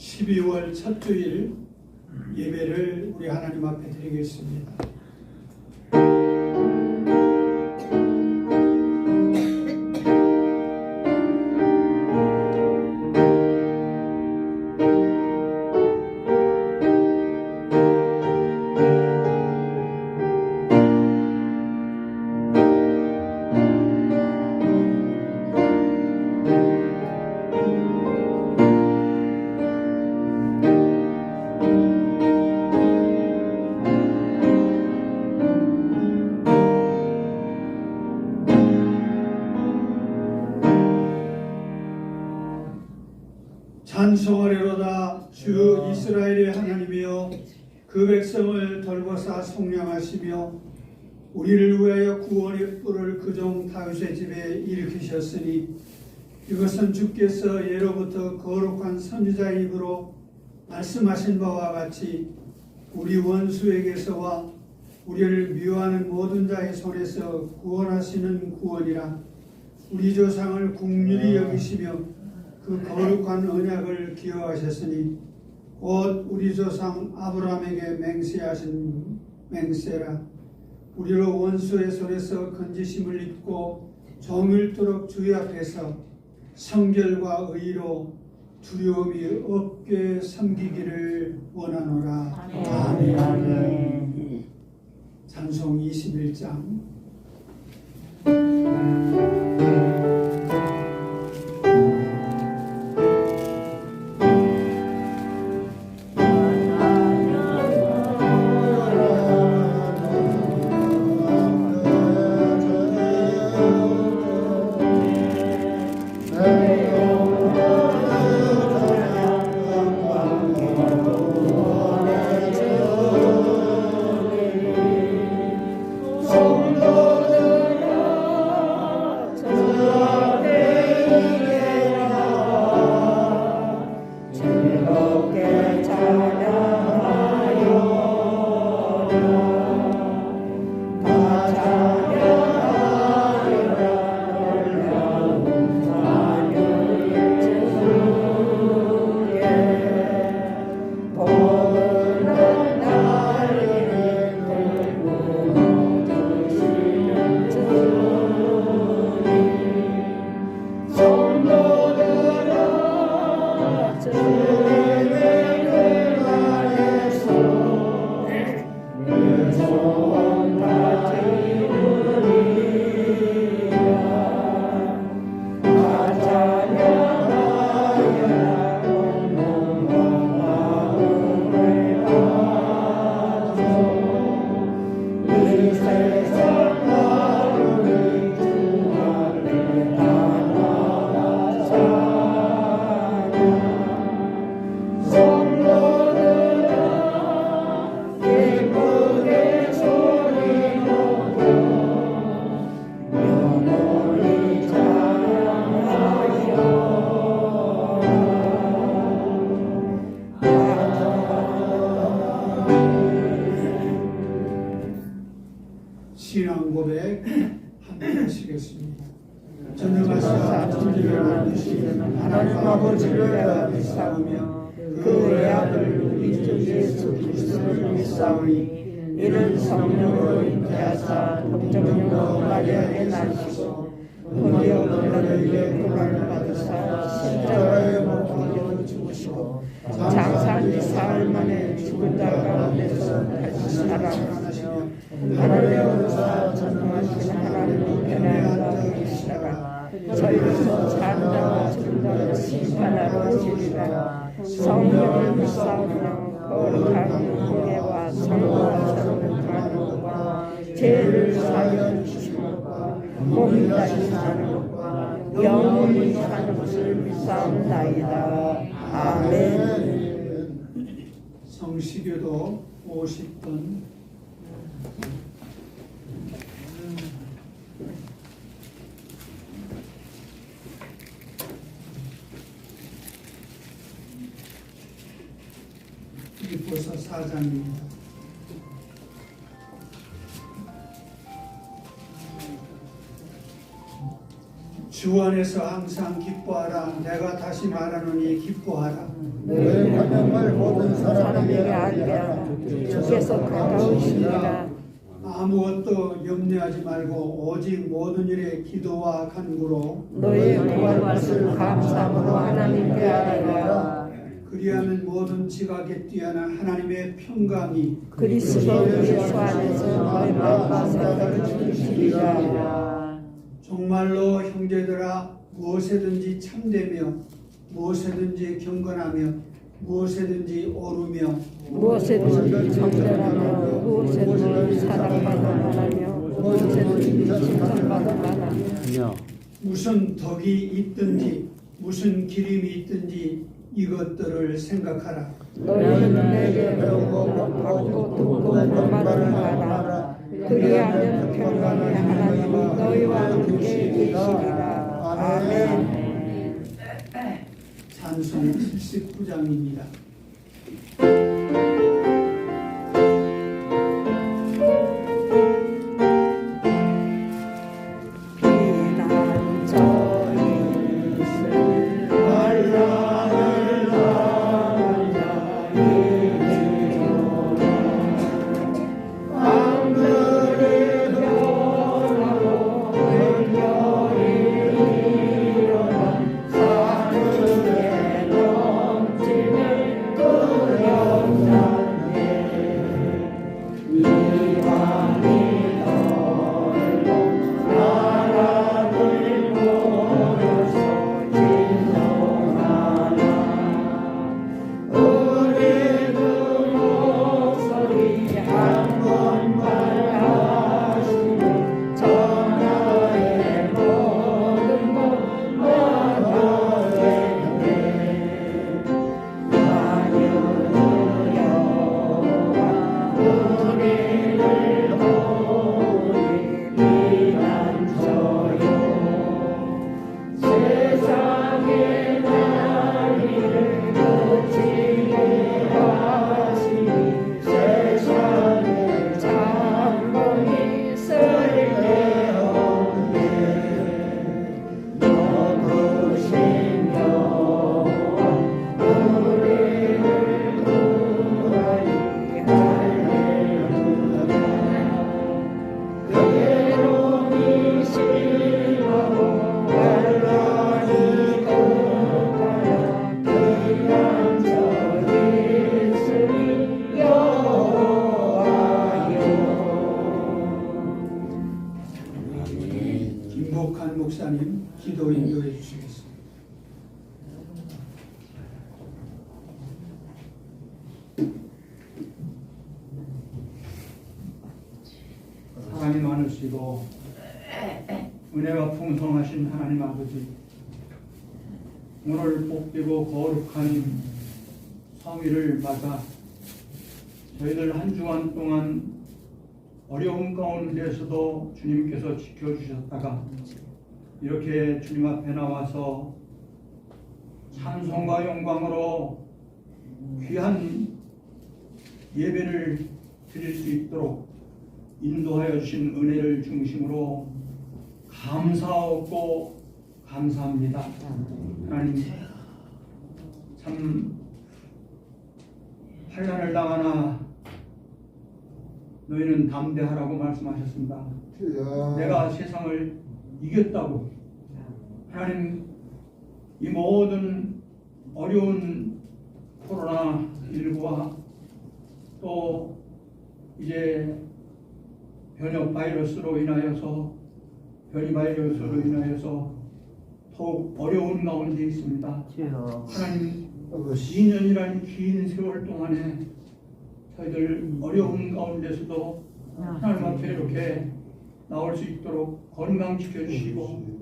12월 첫 주일 예배를 우리 하나님 앞에 드리겠습니다. 찬송하리로다. 주 이스라엘의 하나님이여, 그 백성을 돌보사 속량하시며 우리를 위하여 구원의 뿔을 그 종 다윗의 집에 일으키셨으니 이것은 주께서 예로부터 거룩한 선지자의 입으로 말씀하신 바와 같이 우리 원수에게서와 우리를 미워하는 모든 자의 손에서 구원하시는 구원이라. 우리 조상을 긍휼히 여기시며 그 거룩한 언약을 기억하셨으니 곧 우리 조상 아브라함에게 맹세하신 맹세라. 우리로 원수의 손에서 건지심을 입고 정일토록 주의 앞에서 성결과 의로 두려움이 없게 섬기기를 원하노라. 아멘. 아멘. 찬송 21장. 신앙 고백 함께 하시겠습니다. 전능하시사 천지를 만드신 하나님 아버지를 내가 믿사오며 그 외아들 우리 주 예수 그리스도를 믿사오니 이는 성령으로 잉태하사 동정녀 마리아에게 나시고 본디오 빌라도에게 고난을 받으사 십자가에 못 박혀 죽으시고 장사한 사흘 만에 죽은 자 가운데서 다시 살아나시며 하늘에 오르사 전능하신 하나님의 편에 앉아 계시다가 저희로서 산자와 죽은 심판하러 오시리라. 성령을 믿사오며 거룩한 은혜와 성령과 성령하는 것과 죄를 사하여 주시는 것과 몸이 다시 사는 것과 영원히 사는 것을 믿사옵나이다. 아멘. 성시교도 50분. 빌립보서 4장입니다. 주 안에서 항상 기뻐하라. 내가 다시 말하노니 기뻐하라. 내 알면 주께서 가까우시니라. 아무것도 염려하지 말고 오직 모든 일에 기도와 간구로 너의 구할 것을 감사함으로 하나님께 아뢰라. 그리하면 모든 지각에 뛰어난 하나님의 평강이 그리스도 예수 안에서 너희 마음과 생각을 주시리라. 정말로 형제들아 무엇에든지 참되며 무엇에든지 경건하며 무엇에든지 오르며 무엇에든지 정결하며 무엇에든지 사랑받을 만하며 무엇에든지 칭찬받을 만하며 무슨 덕이 있든지 무슨 기림이 있든지 이것들을 생각하라. 너희는 내게 배우고 받고 듣고 본받을 하라. 그리하면 평강의 하나님이 너희와 함께 계시리라. 아멘. 찬송 79장입니다. 김복한 목사님 기도 인도해 주시겠습니다. 사랑이 많으시고 은혜가 풍성하신 하나님 아버지, 오늘 복되고 거룩한 성일을 맞아 저희들 한 주간 동안 어려운 가운데서도 주님께서 지켜주셨다가 이렇게 주님 앞에 나와서 찬송과 영광으로 귀한 예배를 드릴 수 있도록 인도하여 주신 은혜를 중심으로 감사하고 감사합니다. 하나님, 참 환난을 당하나 너희는 담대하라고 말씀하셨습니다. 내가 세상을 이겼다고. 하나님, 이 모든 어려운 코로나19와 또 이제 변이 바이러스로 인하여서 더욱 어려운 가운데 있습니다. 하나님, 2년이라는 긴 세월 동안에 저희들 어려운 가운데서도 하나님 앞에 이렇게 나올 수 있도록 건강 지켜주시고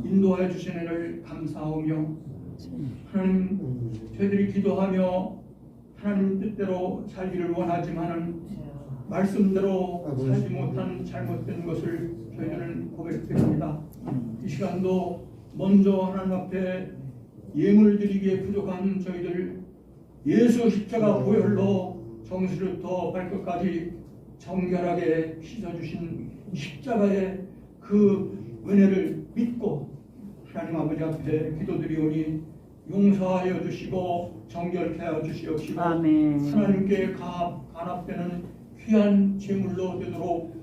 인도하여 주신 은혜를 감사하며, 하나님, 저희들이 기도하며 하나님 뜻대로 살기를 원하지만은 말씀대로 살지 못한 잘못된 것을 저희들은 고백드립니다. 이 시간도 먼저 하나님 앞에 예물 드리기에 부족한 저희들 예수 십자가 보혈로 정수부터 발끝까지 정결하게 씻어주신 십자가의 그 은혜를 믿고 하나님 아버지 앞에 기도드리오니 용서하여 주시고 정결케 하여 주시옵시고 아멘. 하나님께 간합되는 귀한 제물로 되도록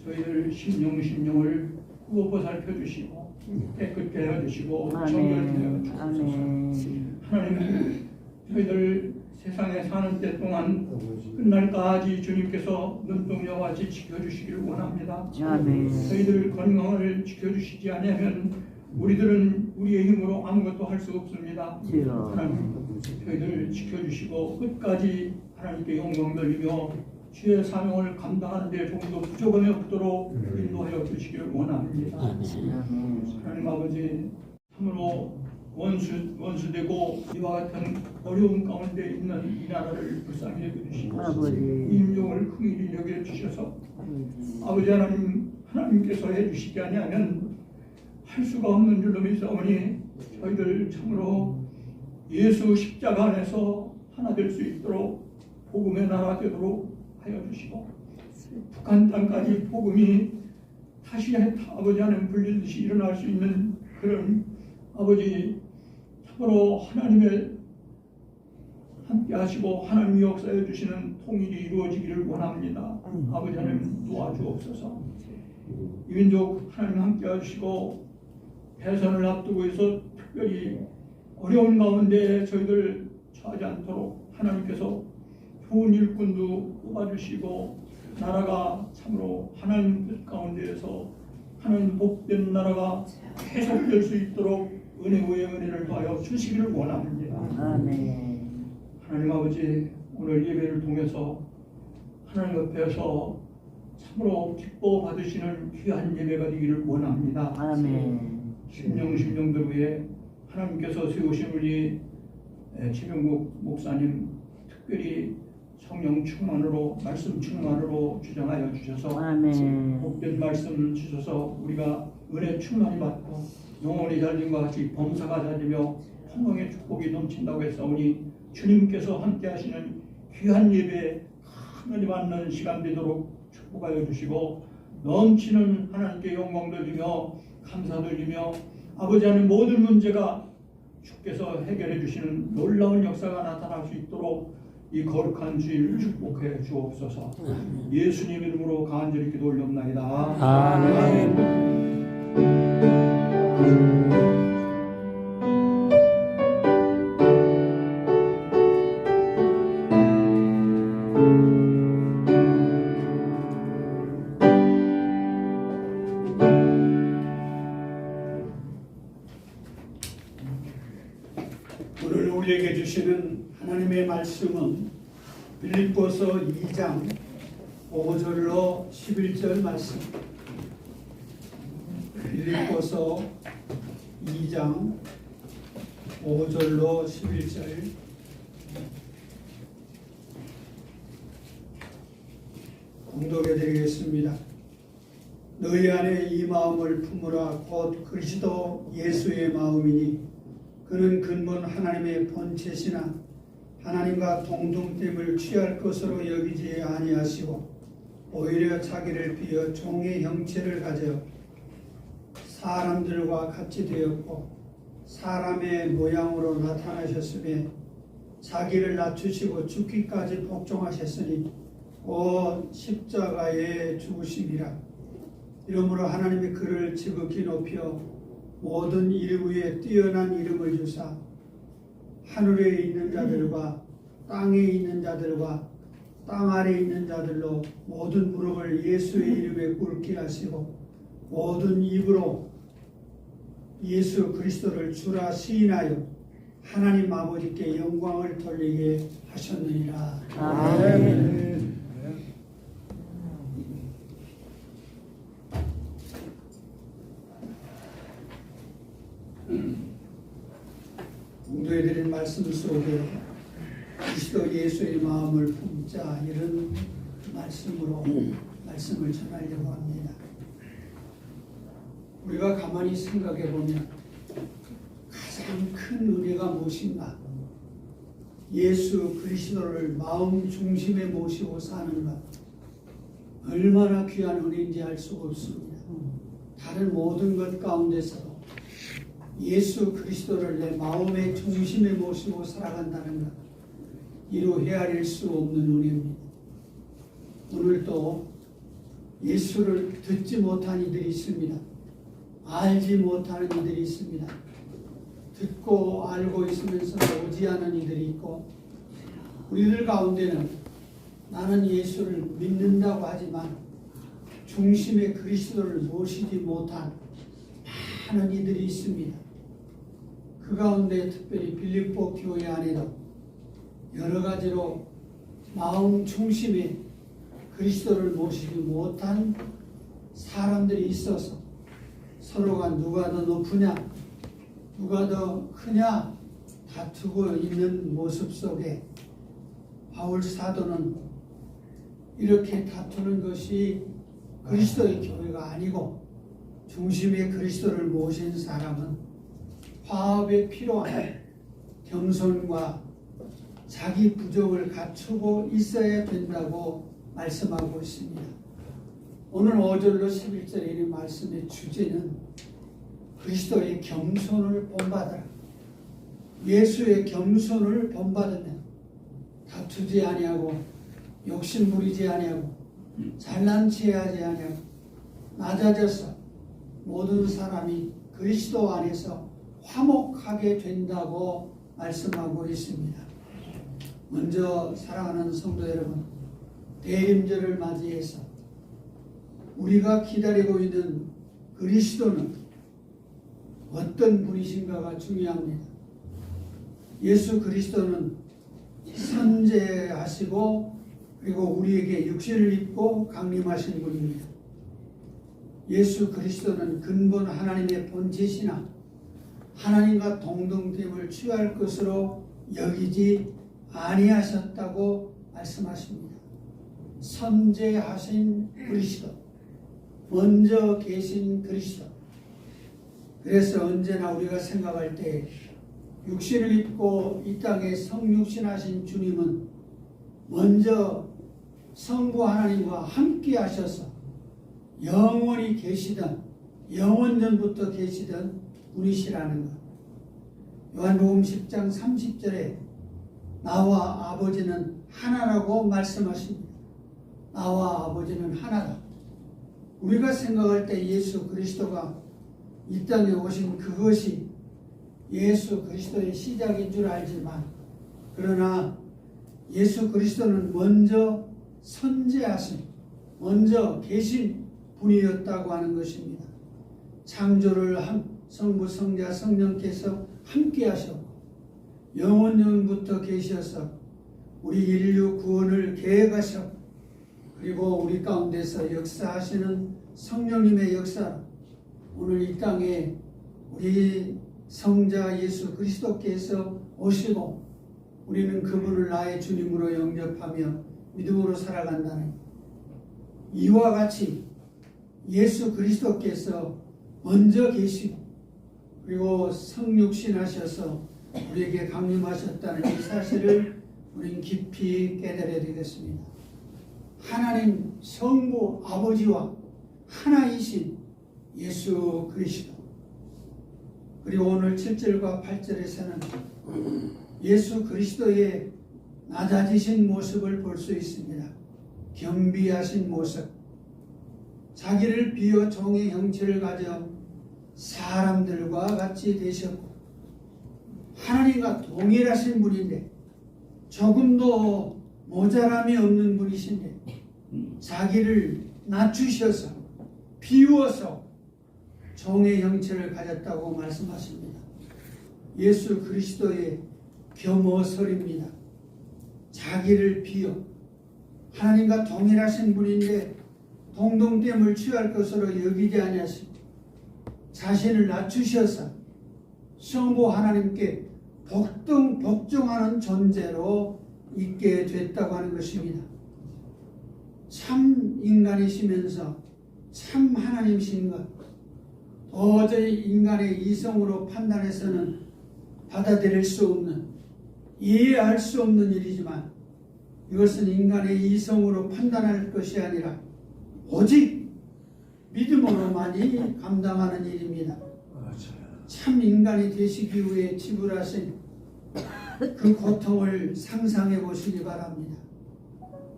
저희들 심령을 구워보살펴 주시고 깨끗게 하여 주시고 정결케 하여 주옵소서. 아멘. 하나님, 저희들 세상에 사는 때 동안 끝날까지 주님께서 눈동자와 같이 지켜주시기를 원합니다. 아멘. 저희들 건강을 지켜주시지 않으면 우리들은 우리의 힘으로 아무것도 할 수 없습니다. 주여. 하나님, 저희들 지켜주시고 끝까지 하나님께 영광 돌리며 주의 사명을 감당하는 데 조금도 부족함이 없도록 인도하여 주시기를 원합니다. 하나님 아버지, 참으로 원수되고 이와 같은 어려운 가운데 있는 이 나라를 불쌍히 여겨주시고 아버지. 인종을 긍휼히 여겨주셔서 아버지 하나님께서 해주시지 아니하면 할 수가 없는 줄로 믿사오니 저희들 참으로 예수 십자가 안에서 하나 될 수 있도록 복음의 나라 되도록 하여 주시고 북한 땅까지 복음이 다시 아버지 하나님 불리듯이 일어날 수 있는 그런 아버지 참으로 하나님의 함께 하시고 하나님이 역사해 주시는 통일이 이루어지기를 원합니다. 아버지 하나님 도와주옵소서. 이 민족 하나님 함께 하시고 대선을 앞두고 있어 특별히 어려운 가운데 저희들 처하지 않도록 하나님께서 좋은 일꾼도 뽑아주시고 나라가 참으로 하나님 뜻 가운데에서 하나님 복된 나라가 계속될 수 있도록 은혜 위에 은혜를 더하여 주시기를 원합니다. 아멘. 하나님 아버지, 오늘 예배를 통해서 하나님 옆에서 참으로 기뻐 받으시는 귀한 예배가 되기를 원합니다. 아멘. 심령들 위해 하나님께서 세우신 우리 최병국 목사님 특별히 성령 충만으로 말씀 충만으로 주장하여 주셔서 아멘. 복된 말씀 주셔서 우리가 은혜 충만히 받고 영혼이 잘림과 같이 범사가 잘리며 평강의 축복이 넘친다고 했사오니 주님께서 함께 하시는 귀한 예배 하늘이 받는 시간 되도록 축복하여 주시고 넘치는 하나님께 영광 돌리며 감사 돌리며 아버지 하나님 모든 문제가 주께서 해결해 주시는 놀라운 역사가 나타날 수 있도록 이 거룩한 주일 축복해 주옵소서. 예수님 이름으로 간절히 기도 올렸나이다. 아멘. 오늘 우리에게 주시는 하나님의 말씀은 빌립보서 2장 5절로 11절 말씀. 빌립보서 2장 5절로 11절. 공독해 드리겠습니다. 너희 안에 이 마음을 품으라. 곧 그리스도 예수의 마음이니 그는 근본 하나님의 본체시나 하나님과 동등됨을 취할 것으로 여기지 아니하시고 오히려 자기를 비어 종의 형체를 가져 사람들과 같이 되었고 사람의 모양으로 나타나셨으며 자기를 낮추시고 죽기까지 복종하셨으니 곧 십자가에 죽으심이라. 이러므로 하나님이 그를 지극히 높여 모든 이름 위에 뛰어난 이름을 주사 하늘에 있는 자들과 땅에 있는 자들과 땅 아래에 있는 자들로 모든 무릎을 예수의 이름에 꿇게 하시고 모든 입으로 예수 그리스도를 주라 시인하여 하나님 아버지께 영광을 돌리게 하셨느니라. 아멘. 공도해드린 말씀 속에 그리스도 예수의 마음을 품자 이런 말씀으로 말씀을 전하려고 합니다. 우리가 가만히 생각해 보면 가장 큰 은혜가 무엇인가? 예수 그리스도를 마음 중심에 모시고 사는 것 얼마나 귀한 은혜인지 알 수가 없습니다. 다른 모든 것 가운데서도 예수 그리스도를 내 마음의 중심에 모시고 살아간다는 것, 이루 헤아릴 수 없는 은혜입니다. 오늘도 예수를 듣지 못한 이들이 있습니다. 알지 못하는 이들이 있습니다. 듣고 알고 있으면서 오지 않은 이들이 있고, 우리들 가운데는 나는 예수를 믿는다고 하지만 중심의 그리스도를 모시지 못한 많은 이들이 있습니다. 그 가운데 특별히 빌립보 교회 안에도 여러 가지로 마음 중심에 그리스도를 모시지 못한 사람들이 있어서 서로가 누가 더 높으냐, 누가 더 크냐 다투고 있는 모습 속에 바울 사도는 이렇게 다투는 것이 그리스도의 교회가 아니고, 중심의 그리스도를 모신 사람은 화합에 필요한 겸손과 자기 부족을 갖추고 있어야 된다고 말씀하고 있습니다. 오늘 5절로 11절의 이 말씀의 주제는 그리스도의 겸손을 본받아라. 예수의 겸손을 본받으면 다투지 아니하고 욕심 부리지 아니하고 잘난 체하지 아니하고 낮아져서 모든 사람이 그리스도 안에서 화목하게 된다고 말씀하고 있습니다. 먼저 사랑하는 성도 여러분, 대림절을 맞이해서 우리가 기다리고 있는 그리스도는 어떤 분이신가가 중요합니다. 예수 그리스도는 선제하시고 그리고 우리에게 육신을 입고 강림하신 분입니다. 예수 그리스도는 근본 하나님의 본체시나 하나님과 동등됨을 취할 것으로 여기지 아니하셨다고 말씀하십니다. 선제하신 그리스도, 먼저 계신 그리스도. 그래서 언제나 우리가 생각할 때 육신을 입고 이 땅에 성육신하신 주님은 먼저 성부 하나님과 함께 하셔서 영원히 계시던, 영원전부터 계시던 분이시라는 것. 요한복음 10장 30절에 나와 아버지는 하나라고 말씀하십니다. 나와 아버지는 하나다. 우리가 생각할 때 예수 그리스도가 이 땅에 오신 그것이 예수 그리스도의 시작인 줄 알지만, 그러나 예수 그리스도는 먼저 선제하신, 먼저 계신 분이었다고 하는 것입니다. 창조를 성부, 성자, 성령께서 함께 하셨고 영원전부터 계셔서 우리 인류 구원을 계획하셨고, 그리고 우리 가운데서 역사하시는 성령님의 역사로 오늘 이 땅에 우리 성자 예수 그리스도께서 오시고 우리는 그분을 나의 주님으로 영접하며 믿음으로 살아간다는, 이와 같이 예수 그리스도께서 먼저 계시고 그리고 성육신하셔서 우리에게 강림하셨다는 이 사실을 우리는 깊이 깨달아야 되겠습니다. 하나님 성부 아버지와 하나이신 예수 그리스도, 그리고 오늘 7절과 8절에서는 예수 그리스도의 낮아지신 모습을 볼 수 있습니다. 겸비하신 모습, 자기를 비워 종의 형체를 가져 사람들과 같이 되셨고 하나님과 동일하신 분인데 조금도 모자람이 없는 분이신데 자기를 낮추셔서 비워서 종의 형체를 가졌다고 말씀하십니다. 예수 그리스도의 겸허설입니다. 자기를 비워 하나님과 동일하신 분인데 동등됨을 취할 것으로 여기지 아니하시고 자신을 낮추셔서 성부 하나님께 복종하는 존재로 있게 됐다고 하는 것입니다. 참 인간이시면서 참 하나님이신 것, 도저히 인간의 이성으로 판단해서는 받아들일 수 없는, 이해할 수 없는 일이지만 이것은 인간의 이성으로 판단할 것이 아니라 오직 믿음으로만이 감당하는 일입니다. 참 인간이 되시기 위해 지불하신 그 고통을 상상해 보시기 바랍니다.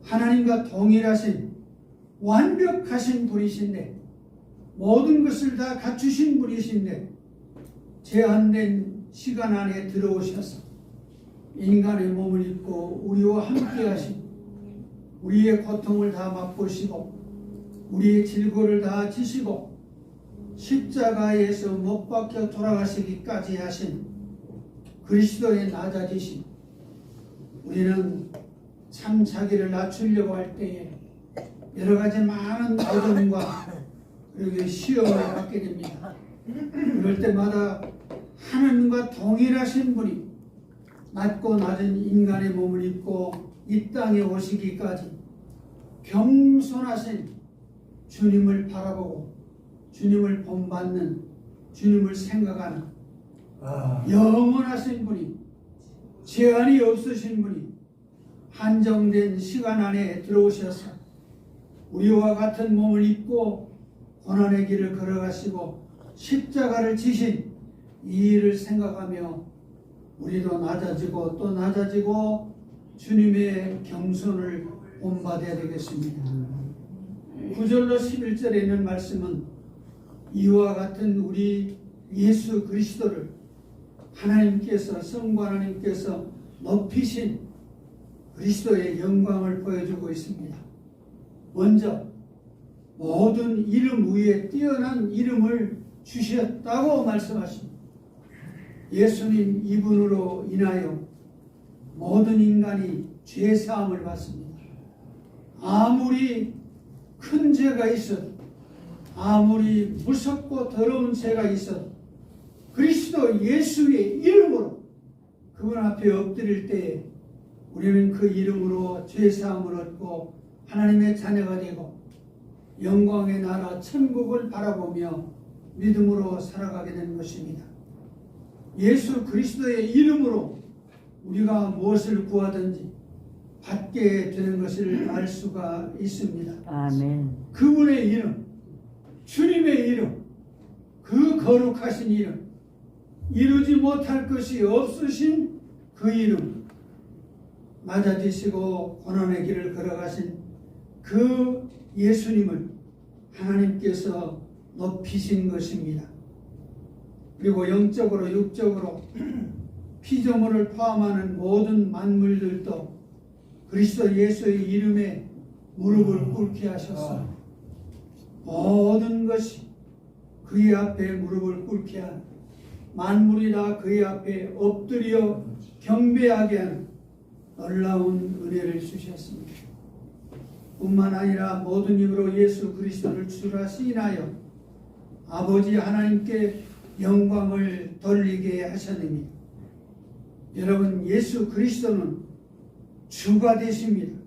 하나님과 동일하신 완벽하신 분이신데, 모든 것을 다 갖추신 분이신데 제한된 시간 안에 들어오셔서 인간의 몸을 입고 우리와 함께 하신, 우리의 고통을 다 맛보시고 우리의 질고를 다 지시고 십자가에서 못 박혀 돌아가시기까지 하신 그리스도의 낮아지심, 우리는 참 자기를 낮추려고 할 때에 여러 가지 많은 도전과 그리고 시험을 받게 됩니다. 그럴 때마다 하나님과 동일하신 분이 낮고 낮은 인간의 몸을 입고 이 땅에 오시기까지 겸손하신 주님을 바라보고 주님을 본받는, 주님을 생각하는 영원하신 분이, 제한이 없으신 분이 한정된 시간 안에 들어오셔서 우리와 같은 몸을 입고 고난의 길을 걸어가시고 십자가를 지신 이 일을 생각하며 우리도 낮아지고 또 낮아지고 주님의 겸손을 본받아야 되겠습니다. 9절로 11절에 있는 말씀은 이와 같은 우리 예수 그리스도를 하나님께서, 성부 하나님께서 높이신 그리스도의 영광을 보여주고 있습니다. 먼저 모든 이름 위에 뛰어난 이름을 주셨다고 말씀하십니다. 예수님 이분으로 인하여 모든 인간이 죄사함을 받습니다. 아무리 큰 죄가 있어도, 아무리 무섭고 더러운 죄가 있어도 그리스도 예수의 이름으로 그분 앞에 엎드릴 때에 우리는 그 이름으로 죄사함을 얻고 하나님의 자녀가 되고 영광의 나라 천국을 바라보며 믿음으로 살아가게 되는 것입니다. 예수 그리스도의 이름으로 우리가 무엇을 구하든지 받게 되는 것을 알 수가 있습니다. 아멘. 그분의 이름, 주님의 이름, 그 거룩하신 이름, 이루지 못할 것이 없으신 그 이름, 낮아지시고 고난의 길을 걸어가신 그 예수님을 하나님께서 높이신 것입니다. 그리고 영적으로 육적으로 피조물을 포함하는 모든 만물들도 그리스도 예수의 이름에 무릎을 꿇게 하셨어. 모든 것이 그의 앞에 무릎을 꿇게 한, 만물이 다 그의 앞에 엎드려 경배하게 한 놀라운 은혜를 주셨습니다. 뿐만 아니라 모든 입으로 예수 그리스도를 주라 시인하여 아버지 하나님께 영광을 돌리게 하셨느니, 여러분, 예수 그리스도는 주가 되십니다.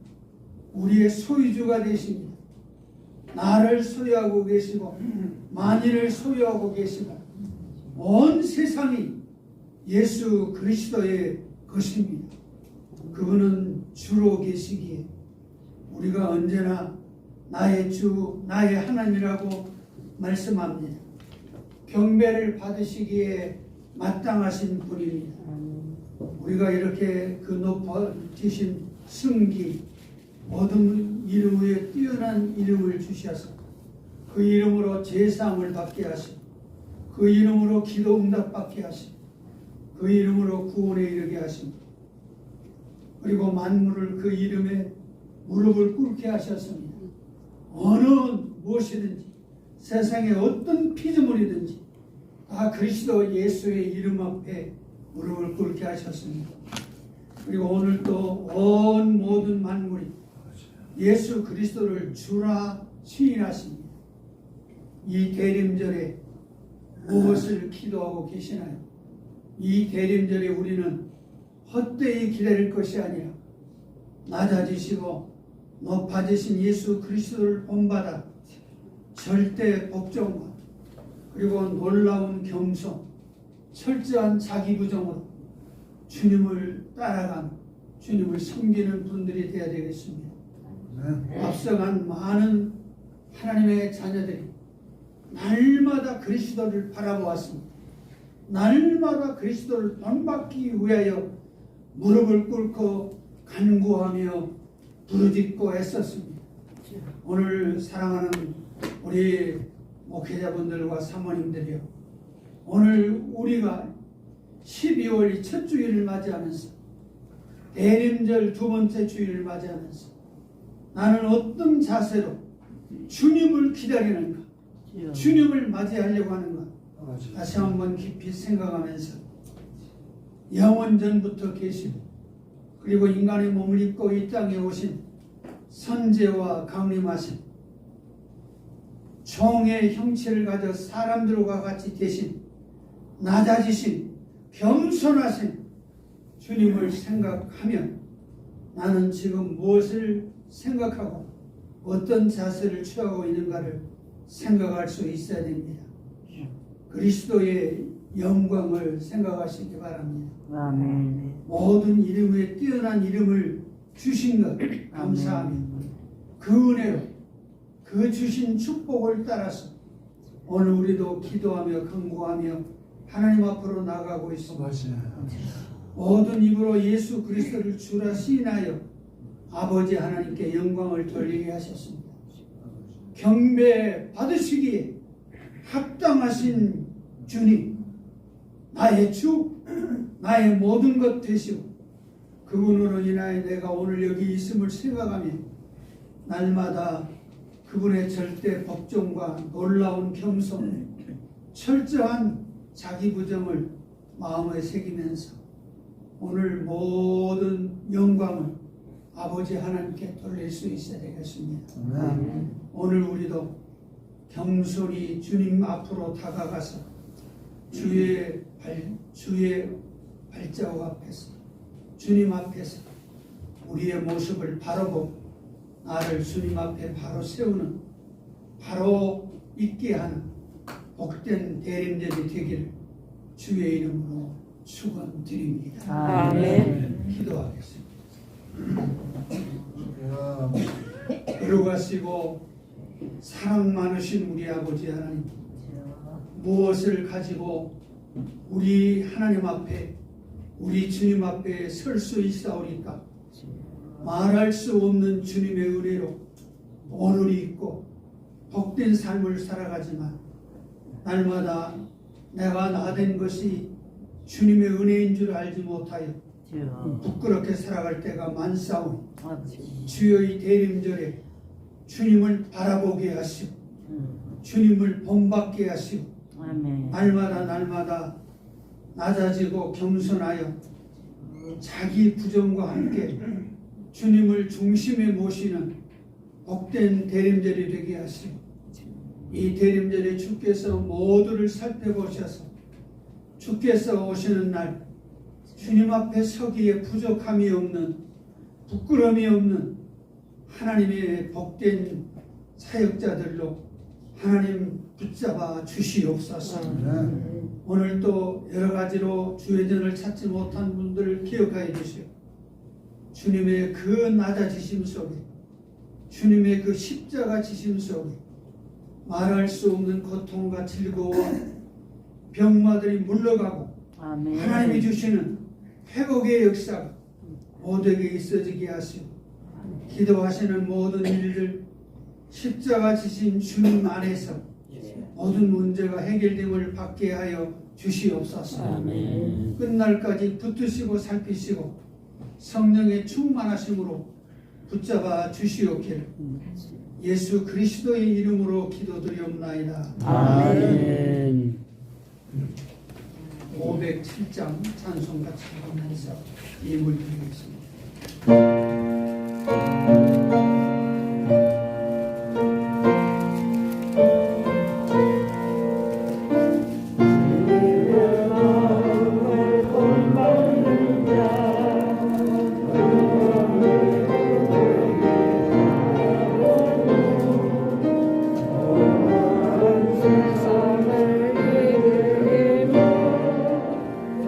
우리의 소유주가 되십니다. 나를 소유하고 계시고 만일을 소유하고 계시고 온 세상이 예수 그리스도의 것입니다. 그분은 주로 계시기에 우리가 언제나 나의 주, 나의 하나님이라고 말씀합니다. 경배를 받으시기에 마땅하신 분입니다. 우리가 이렇게 그 높아지신 승기, 모든 이름 위에 뛰어난 이름을 주셔서 그 이름으로 제사함을 받게 하시고 그 이름으로 기도 응답 받게 하시고 그 이름으로 구원에 이르게 하십니다. 그리고 만물을 그 이름에 무릎을 꿇게 하셨습니다. 어느 무엇이든지 세상에 어떤 피조물이든지 다 그리스도 예수의 이름 앞에 무릎을 꿇게 하셨습니다. 그리고 오늘 또 온 모든 만물이 예수 그리스도를 주라 시인하십니다. 이 대림절에 무엇을 기도하고 계시나요? 이 대림절에 우리는 헛되이 기다릴 것이 아니라 낮아지시고 높아지신 예수 그리스도를 본받아 절대 복종과 그리고 놀라운 겸손, 철저한 자기 부정으로 주님을 따라가는, 주님을 섬기는 분들이 되어야 되겠습니다. 앞서간 많은 하나님의 자녀들이 날마다 그리스도를 바라보았습니다. 날마다 그리스도를 본받기 위하여 무릎을 꿇고 간구하며 부르짖고 애썼습니다. 오늘 사랑하는 우리 목회자분들과 사모님들이요, 오늘 우리가 12월 첫 주일을 맞이하면서 대림절 두 번째 주일을 맞이하면서 나는 어떤 자세로 주님을 기다리는가, 주님을 맞이하려고 하는가, 다시 한번 깊이 생각하면서 영원전부터 계시고 그리고 인간의 몸을 입고 이 땅에 오신 선제와 강림하신 종의 형체를 가져 사람들과 같이 계신 낮아지신 겸손하신 주님을 생각하면 나는 지금 무엇을 생각하고 어떤 자세를 취하고 있는가를 생각할 수 있어야 됩니다. 그리스도의 영광을 생각하시기 바랍니다. 아멘. 모든 이름 위에 뛰어난 이름을 주신 것 감사하며 그 은혜로 그 주신 축복을 따라서 오늘 우리도 기도하며 간구하며 하나님 앞으로 나가고 있습니다. 모든 입으로 예수 그리스도를 주라 시인하여 아버지 하나님께 영광을 돌리게 하셨습니다. 경배 받으시기에 합당하신 주님, 나의 주, 나의 모든 것 되시고 그분으로 인하여 내가 오늘 여기 있음을 생각하며 날마다 그분의 절대 법종과 놀라운 겸손, 철저한 자기 부정을 마음에 새기면서 오늘 모든 영광을 아버지 하나님께 돌릴 수 있어야 되겠습니다. 오늘 우리도 겸손히 주님 앞으로 다가가서 주의 발자국 앞에서 주님 앞에서 우리의 모습을 바로 보고 나를 주님 앞에 바로 세우는, 바로 있게 하는 복된 대림절이 되기를 주의 이름으로 축원드립니다. 아멘. 기도하겠습니다. 거룩하시고 사랑 많으신 우리 아버지 하나님, 무엇을 가지고 우리 하나님 앞에, 우리 주님 앞에 설 수 있사오리까? 말할 수 없는 주님의 은혜로 오늘이 있고 복된 삶을 살아가지만 날마다 내가 나된 것이 주님의 은혜인 줄 알지 못하여 부끄럽게 살아갈 때가 많사오니 주여 이 대림절에 주님을 바라보게 하시고 주님을 본받게 하시고 날마다 낮아지고 겸손하여 자기 부정과 함께 주님을 중심에 모시는 복된 대림절이 되게 하시고 이 대림절에 주께서 모두를 살펴보셔서 주께서 오시는 날 주님 앞에 서기에 부족함이 없는, 부끄러움이 없는 하나님의 복된 사역자들로 하나님 붙잡아 주시옵소서. 오늘 또 여러 가지로 주의 전을 찾지 못한 분들을 기억하여 주시오. 주님의 그 낮아지심 속에, 주님의 그 십자가 지심 속에 말할 수 없는 고통과 즐거움과 병마들이 물러가고 하나님이 주시는 회복의 역사가 모두에게 있어지게 하시고 기도하시는 모든 일들 십자가 지신 주님 안에서 모든 문제가 해결됨을 받게 하여 주시옵소서. 끝날까지 붙드시고 살피시고 성령의 충만하심으로 붙잡아 주시옵기를 예수 그리스도의 이름으로 기도드리옵나이다. 아멘. 507장 찬송 같이 하면서 예물 드리겠습니다.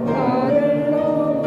나를 넘어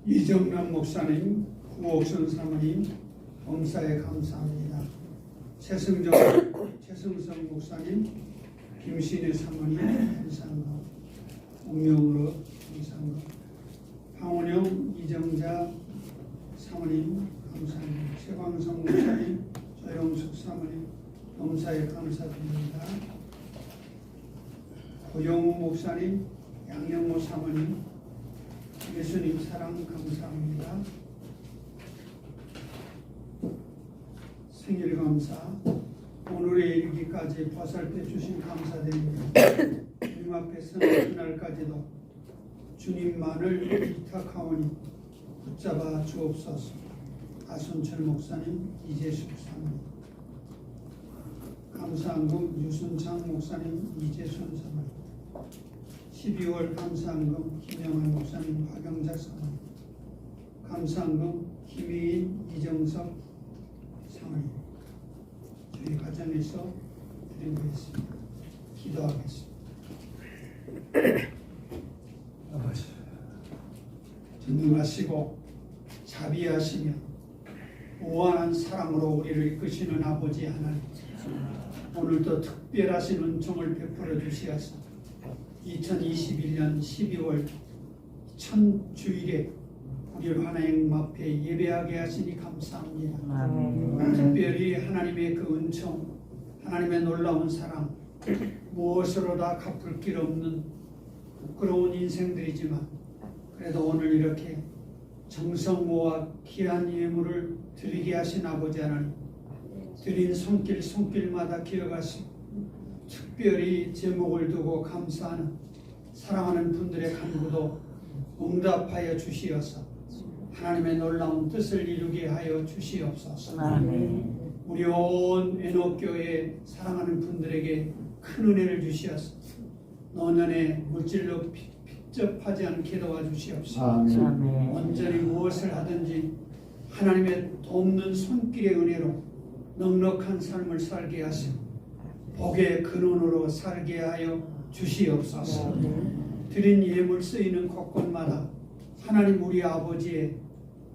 이정남 목사님, 구옥선 사모님, 범사에 감사합니다. 최승성 목사님, 김신혜 사모님, 감사합니다. 운명으로 감사합니다. 황원영, 이정자 사모님, 감사합니다. 최광성 목사님, 조영숙 사모님, 범사에 감사드립니다. 고영우 목사님, 양영모 사모님, 예수님 사랑 감사합니다. 생일 감사, 오늘에 이르기까지 보살펴 주신 감사드립니다. 주님 앞에 서는 그날까지도 주님만을 위탁하오니 붙잡아 주옵소서. 아순철 목사님, 이재숙 사모님, 감사한금 유순창 목사님, 이재순 사모님, 12월 감사한금 김영환 목사님, 박영자 사모님, 감사한금 김희인, 이정석 사모님, 저희 가정에서 드리고 있습니다. 기도하겠습니다. 아버지, 전능하시고 자비하시며 무한한 사랑으로 우리를 이끄시는 아버지 하나님, 오늘도 특별하신 은총을 베풀어 주시어서 2021년 12월 첫 주일에 우리를 하나님 앞에 예배하게 하시니 감사합니다. 아멘. 특별히 하나님의 그 은총, 하나님의 놀라운 사랑, 무엇으로 다 갚을 길 없는 부끄러운 인생들이지만 그래도 오늘 이렇게 정성 모아 귀한 예물을 드리게 하신 아버지 하나님, 드린 손길마다 기억하시고 특별히 제목을 두고 감사하는 사랑하는 분들의 간구도 응답하여 주시어서 하나님의 놀라운 뜻을 이루게 하여 주시옵소서. 아멘. 우리 온 애녹교회 사랑하는 분들에게 큰 은혜를 주시어서 노년에 물질로 핍접하지 않게 도와주시옵소서. 아멘. 온전히 무엇을 하든지 하나님의 돕는 손길의 은혜로 넉넉한 삶을 살게 하시고 복의 근원으로 살게 하여 주시옵소서. 드린 예물 쓰이는 곳곳마다 하나님 우리 아버지의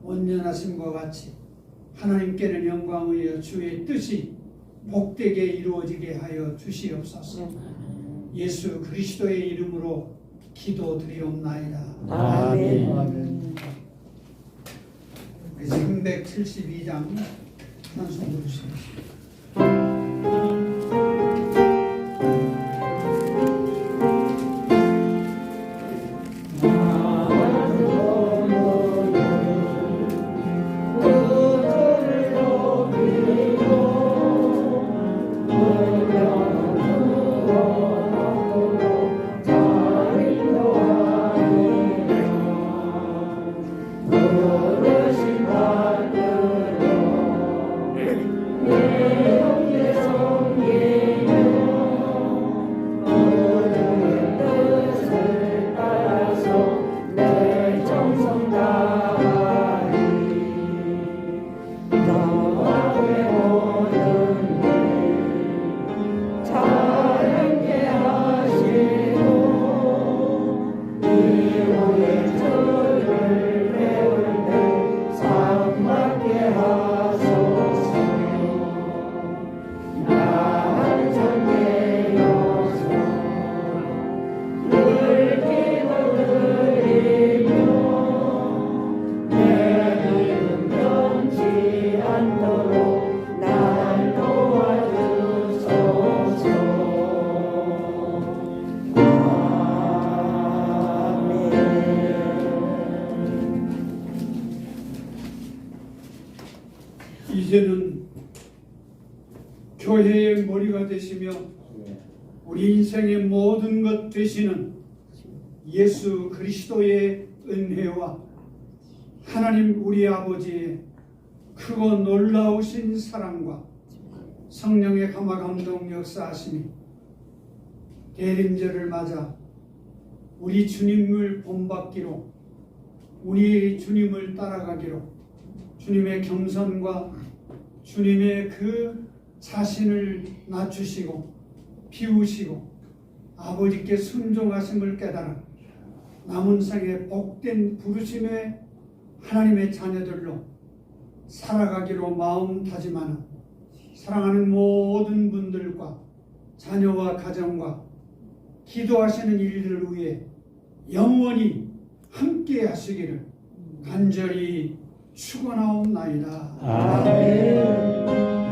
온전하심과 같이 하나님께는 영광의 주의 뜻이 복되게 이루어지게 하여 주시옵소서. 예수 그리스도의 이름으로 기도드리옵나이다. 아멘. 372장 찬송 부르시겠습니다. 이제는 교회의 머리가 되시며 우리 인생의 모든 것 되시는 예수 그리스도의 은혜와 하나님 우리 아버지의 크고 놀라우신 사랑과 성령의 감화 감동 역사하심이 대림절을 맞아 우리 주님을 본받기로, 우리 주님을 따라가기로, 주님의 겸손과 주님의 그 자신을 낮추시고 비우시고 아버지께 순종하심을 깨달아 남은 생에 복된 부르심에 하나님의 자녀들로 살아가기로 마음 다짐하는 사랑하는 모든 분들과 자녀와 가정과 기도하시는 일들을 위해 영원히 함께 하시기를 간절히 축원하옵나이다. 아멘.